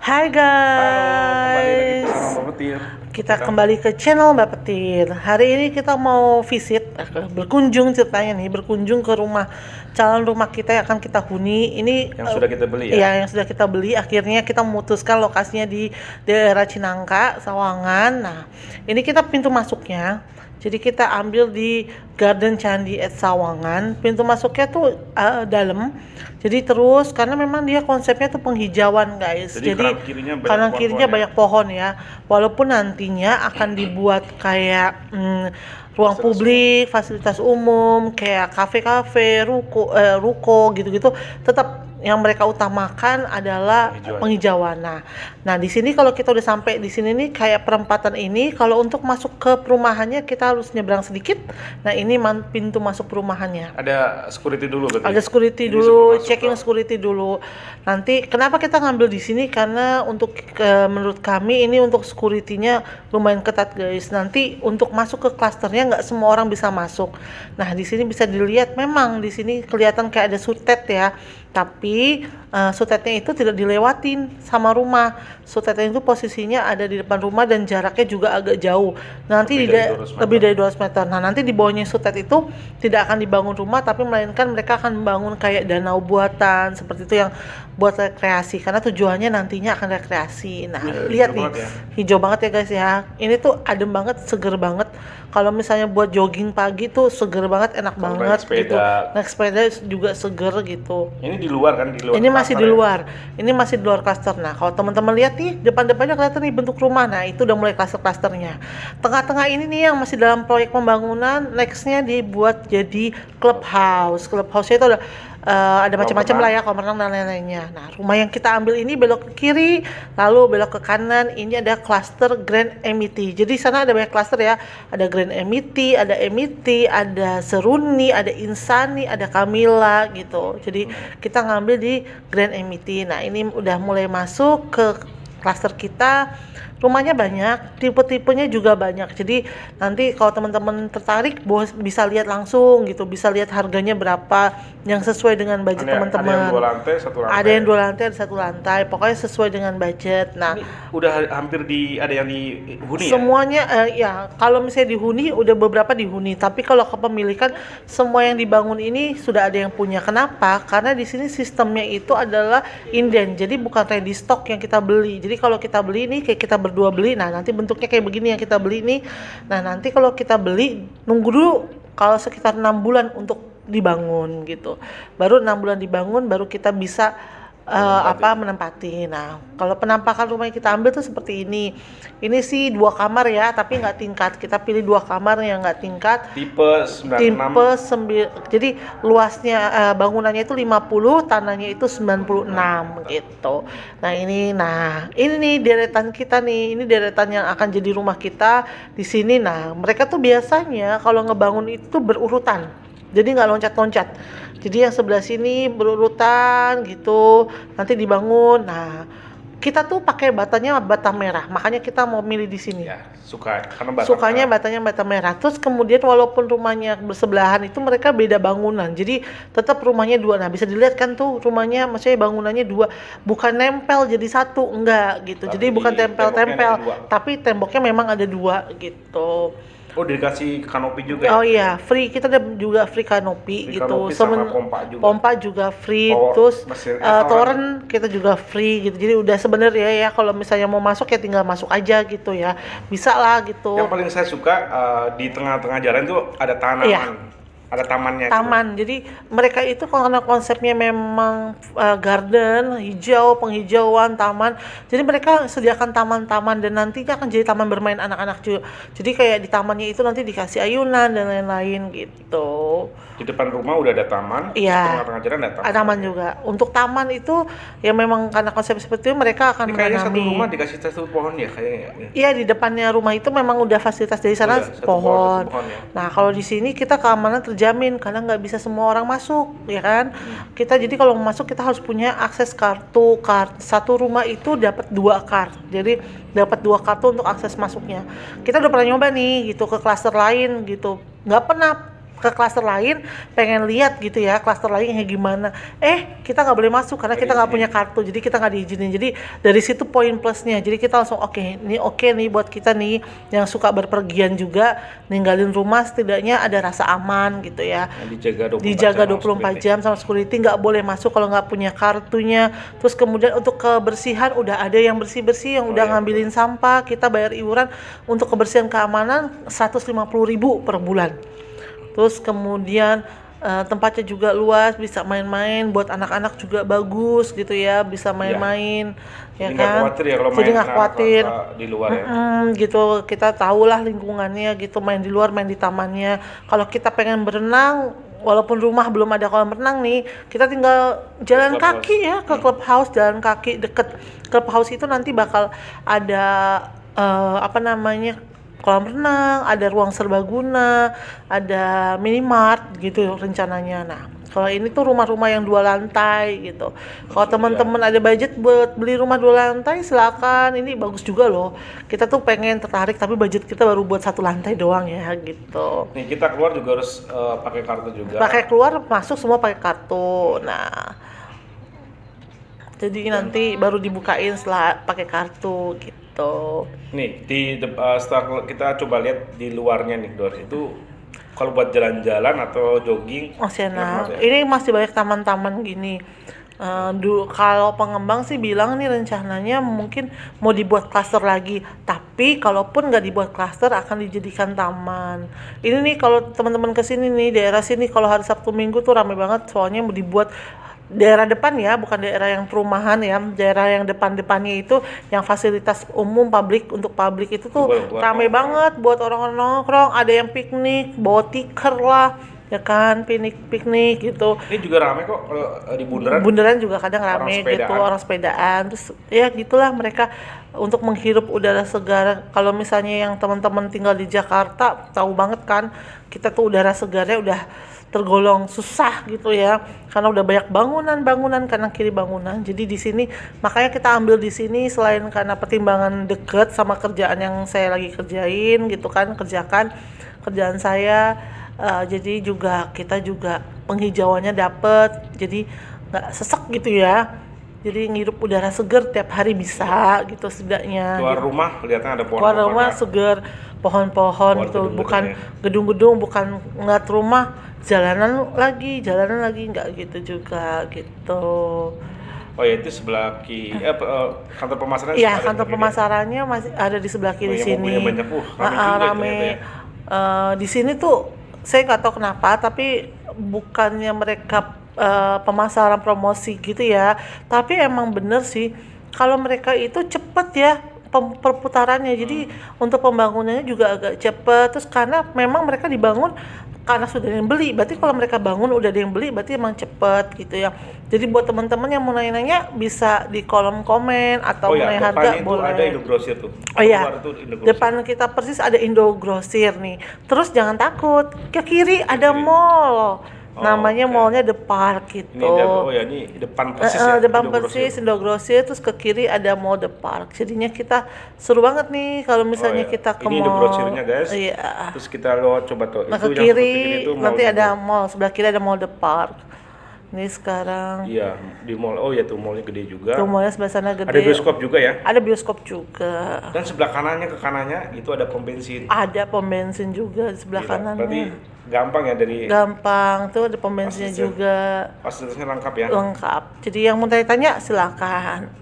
Hai Halo, kembali lagi guys, bersama Mbak Petir. kita kembali ke channel Mbak Petir. Hari ini kita mau visit, berkunjung ceritanya nih, berkunjung ke rumah calon rumah kita yang akan kita huni. Ini Yang sudah kita beli ya? Iya, yang sudah kita beli. Akhirnya kita memutuskan lokasinya di daerah Cinangka, Sawangan. Nah, ini kita pintu masuknya. Jadi kita ambil di Garden Candi at Sawangan. Pintu masuknya tuh dalam. Jadi terus karena memang dia konsepnya tuh penghijauan guys. Jadi kanan kirinya banyak pohon ya. Walaupun nantinya akan dibuat kayak ruang publik, fasilitas umum, kayak kafe-kafe, ruko gitu-gitu, tetap yang mereka utamakan adalah penghijauan. Nah, di sini kalau kita udah sampai di sini nih kayak perempatan ini, kalau untuk masuk ke perumahannya kita harus nyebrang sedikit. Nah, ini pintu masuk perumahannya. Ada security dulu berarti? Ada security Ini dulu, sebelum masuk checking security dulu. Nanti kenapa kita ngambil di sini? Karena menurut kami ini untuk security-nya lumayan ketat guys. Nanti untuk masuk ke klasternya nggak semua orang bisa masuk. Nah, di sini bisa dilihat memang di sini kelihatan kayak ada sutet ya. Tapi sutetnya itu tidak dilewatin sama rumah. Sutetnya itu posisinya ada di depan rumah dan jaraknya juga agak jauh. Nanti lebih dari 200 meter. Nah, nanti di bawahnya sutet itu tidak akan dibangun rumah, tapi melainkan mereka akan membangun kayak danau buatan seperti itu yang buat rekreasi, karena tujuannya nantinya akan rekreasi. Nah, lihat nih, hijau banget ya guys ya. Ini tuh adem banget, seger banget. Kalau misalnya buat jogging pagi tuh seger banget, enak banget gitu. Naik sepeda juga seger gitu. Ini di luar kan? Ini masih di luar. Ini masih di luar klaster. Nah, kalau teman-teman lihat nih, depan-depannya kelihatan nih bentuk rumah. Nah, itu udah mulai klaster-klasternya. Tengah-tengah ini nih yang masih dalam proyek pembangunan, nextnya dibuat jadi clubhouse. Clubhouse-nya itu ada macam-macam lah ya, kolam renang dan lain-lainnya. Nah, rumah yang kita ambil ini belok ke kiri, lalu belok ke kanan. Ini ada klaster Grand Amity. Jadi sana ada banyak klaster ya. Ada Grand Amity, ada Seruni, ada Insani, ada Camilla gitu. Jadi kita ngambil di Grand Amity. Nah, ini udah mulai masuk ke klaster kita. Rumahnya banyak, tipe-tipenya juga banyak. Jadi nanti kalau teman-teman tertarik bisa lihat langsung gitu, bisa lihat harganya berapa yang sesuai dengan budget teman-teman. Ada yang 2 lantai, 1 lantai. Ada yang 2 lantai, ada 1 lantai. Pokoknya sesuai dengan budget. Nah, ini udah hampir ada yang dihuni ya? Semuanya ya, kalau misalnya dihuni udah beberapa dihuni, tapi kalau kepemilikan semua yang dibangun ini sudah ada yang punya. Kenapa? Karena di sini sistemnya itu adalah inden. Jadi bukan ready stock yang kita beli. Jadi kalau kita beli ini kayak kita berdua beli, nah nanti bentuknya kayak begini yang kita beli ini. Nah, nanti kalau kita beli nunggu dulu kalau sekitar 6 bulan untuk dibangun gitu. Baru 6 bulan dibangun baru kita bisa menempati. Nah, kalau penampakan rumah yang kita ambil tuh seperti ini. Ini sih 2 kamar ya, tapi nggak tingkat. Kita pilih 2 kamar yang nggak tingkat. Tipe 96. Jadi luasnya bangunannya itu 50, tanahnya itu 96 gitu. Nah, ini nih deretan kita nih. Ini deretan yang akan jadi rumah kita di sini. Nah, mereka tuh biasanya kalau ngebangun itu berurutan. Jadi nggak loncat-loncat. Jadi yang sebelah sini berurutan gitu, nanti dibangun. Nah, kita tuh pakai batanya bata merah, makanya kita mau milih di sini. Ya, sukanya batanya bata merah. Terus kemudian walaupun rumahnya bersebelahan itu mereka beda bangunan, jadi tetap rumahnya 2. Nah, bisa dilihat kan tuh rumahnya, maksudnya bangunannya 2, bukan nempel jadi 1, enggak gitu. Jadi bukan tempel-tempel, tapi temboknya memang ada 2 gitu. Oh, dikasih kanopi juga ya? Oh iya, free. Kita ada juga free kanopi gitu. Sama pompa juga. Pompa juga free. Terus toren kita juga free gitu. Jadi udah sebenarnya ya kalau misalnya mau masuk ya tinggal masuk aja gitu ya. Bisa lah gitu. Yang paling saya suka di tengah-tengah jalan tuh ada tanaman. Iya. Ada tamannya. Taman. Jadi mereka itu karena konsepnya memang garden, hijau, penghijauan, taman. Jadi mereka sediakan taman-taman dan nantinya akan jadi taman bermain anak-anak juga. Jadi kayak di tamannya itu nanti dikasih ayunan dan lain-lain gitu. Di depan rumah udah ada taman. Iya. Tengah-tengah jalan ada taman. Ada taman juga. Untuk taman itu ya memang karena konsep seperti itu mereka akan menanami. Kayaknya satu rumah dikasih satu pohon ya kayaknya. Iya, di depannya rumah itu memang udah fasilitas dari sana pohon. Ya. Nah, kalau di sini kita keamanan terjamin karena nggak bisa semua orang masuk, ya kan? Kita jadi kalau mau masuk kita harus punya akses kartu. Satu rumah itu dapat 2 kartu. Jadi dapat 2 kartu untuk akses masuknya. Kita udah pernah nyoba nih gitu ke klaster lain gitu. Nggak pernah ke klaster lain, pengen lihat gitu ya klaster lain kayak gimana. Kita nggak boleh masuk karena kita nggak punya kartu, jadi kita nggak diizinin. Jadi dari situ poin plusnya. Jadi kita langsung oke nih buat kita nih yang suka berpergian juga, ninggalin rumah setidaknya ada rasa aman gitu ya. Dijaga 24 jam sama security, nggak boleh masuk kalau nggak punya kartunya. Terus kemudian untuk kebersihan udah ada yang bersih-bersih yang udah ngambilin sampah, kita bayar iuran untuk kebersihan keamanan 150.000 per bulan. Terus kemudian tempatnya juga luas, bisa main-main, buat anak-anak juga bagus gitu ya, bisa main-main ya jadi kan. Nggak khawatir ya kalau Jadi main nggak khawatir di luar ya. Gitu, kita tahulah lingkungannya gitu, main di luar, main di tamannya. Kalau kita pengen berenang, walaupun rumah belum ada kolam renang nih, kita tinggal jalan kaki ya ke clubhouse, jalan kaki deket clubhouse itu nanti bakal ada kolam renang, ada ruang serbaguna, ada minimart gitu rencananya. Nah, kalau ini tuh rumah-rumah yang 2 lantai gitu. Kalau teman-teman ada budget buat beli rumah 2 lantai, silakan. Ini bagus juga loh. Kita tuh pengen tertarik tapi budget kita baru buat 1 lantai doang ya gitu. Nih kita keluar juga harus pakai kartu juga. Pakai keluar, masuk semua pakai kartu. Nah, jadi nanti baru dibukain setelah pakai kartu gitu. Nih setelah kita coba lihat di luarnya nih Dor, itu kalau buat jalan-jalan atau jogging masih enak. Ini masih banyak taman-taman gini. Kalau pengembang sih bilang nih rencananya mungkin mau dibuat klaster lagi, tapi kalaupun nggak dibuat klaster akan dijadikan taman. Ini nih kalau teman-teman kesini nih daerah sini kalau hari Sabtu Minggu tuh ramai banget, soalnya mau dibuat daerah depan ya, bukan daerah yang perumahan ya, daerah yang depan-depannya itu yang fasilitas umum untuk publik itu tuh ramai banget buat orang-orang nongkrong, ada yang piknik, bawa tikar lah ya kan, piknik gitu. Ini juga ramai kok kalau di Bundaran juga kadang ramai gitu, orang sepedaan. Terus ya gitulah mereka untuk menghirup udara segar. Kalau misalnya yang teman-teman tinggal di Jakarta tahu banget kan, kita tuh udara segarnya udah tergolong susah gitu ya, karena udah banyak bangunan kanan kiri bangunan. Jadi di sini makanya kita ambil di sini, selain karena pertimbangan deket sama kerjaan yang saya lagi kerjain gitu kan, kerjaan saya, jadi juga kita juga penghijauannya dapet, jadi nggak sesek gitu ya. Jadi ngirup udara seger tiap hari bisa gitu setidaknya. Keluar rumah kelihatan ada pohon. Keluar rumah seger, pohon-pohon gitu, bukan gedung-gedung, bukan ngeliat rumah, jalanan lagi nggak gitu juga gitu. Oh ya, itu sebelah kiri kantor pemasaran. Iya, kantor pemasarannya masih ada di sebelah kiri sini. Banyak, rame. Di sini tuh saya nggak tahu kenapa, tapi bukannya mereka pemasaran promosi gitu ya, tapi emang bener sih kalau mereka itu cepet ya perputarannya. Jadi untuk pembangunannya juga agak cepet. Terus karena memang mereka dibangun karena sudah ada yang beli, berarti kalau mereka bangun udah ada yang beli, berarti emang cepet gitu ya. Jadi buat teman-teman yang mau nanya-nanya bisa di kolom komen atau mengenai harga boleh. Ada Indogrosir tuh. Oh iya, depan kita persis ada Indogrosir nih. Terus jangan takut, ke kiri ada mall. Namanya mallnya The Park gitu. Ini depan persis ya. Depan persis Indogrosir, terus ke kiri ada mall The Park. Jadinya kita seru banget nih kalau misalnya kita ke ini mall. Ini Indogrosirnya guys. Iya. Terus kita coba tuh. Nah, ke kiri nanti ada mall, sebelah kiri ada mall The Park. Ini sekarang. Iya, di mall. Oh ya tuh mallnya gede juga. Tuh mallnya sebelah sana gede. Ada bioskop juga ya? Ada bioskop juga. Dan sebelah ke kanannya itu ada pom bensin. Ada pom bensin juga di sebelah kanannya. Berarti gampang ya dari. Gampang, tuh ada pom bensinnya juga. Fasilitasnya lengkap ya? Lengkap. Jadi yang mau tanya silakan.